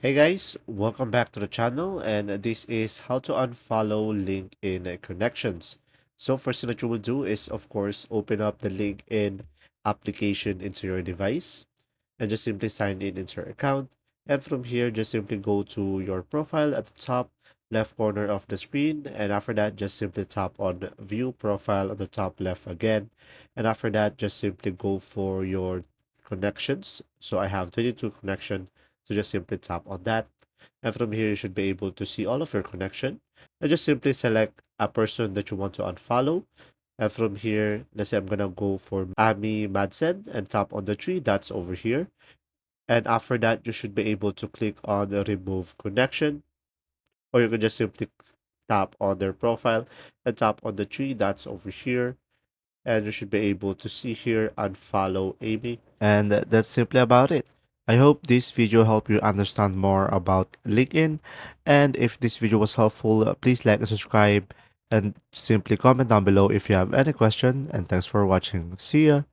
Hey guys, welcome back to the channel, and this is how to unfollow LinkedIn connections. So first thing that you will do is of course open up the LinkedIn application into your device and just simply sign in into your account. And from here, just simply go to your profile at the top left corner of the screen. And after that, just simply tap on view profile on the top left again. And after that, just simply go for your connections. So I have 22 connection. So just simply tap on that. And from here, you should be able to see all of your connection. And just simply select a person that you want to unfollow. And from here, let's say I'm gonna go for Ami Madsen and tap on the three dots over here. And after that, you should be able to click on the remove connection, or you can just simply tap on their profile and tap on the three dots over here. And you should be able to see here unfollow Amy. And that's simply about it. I hope this video helped you understand more about LinkedIn. And if this video was helpful, please like and subscribe and simply comment down below if you have any question. And thanks for watching. See ya.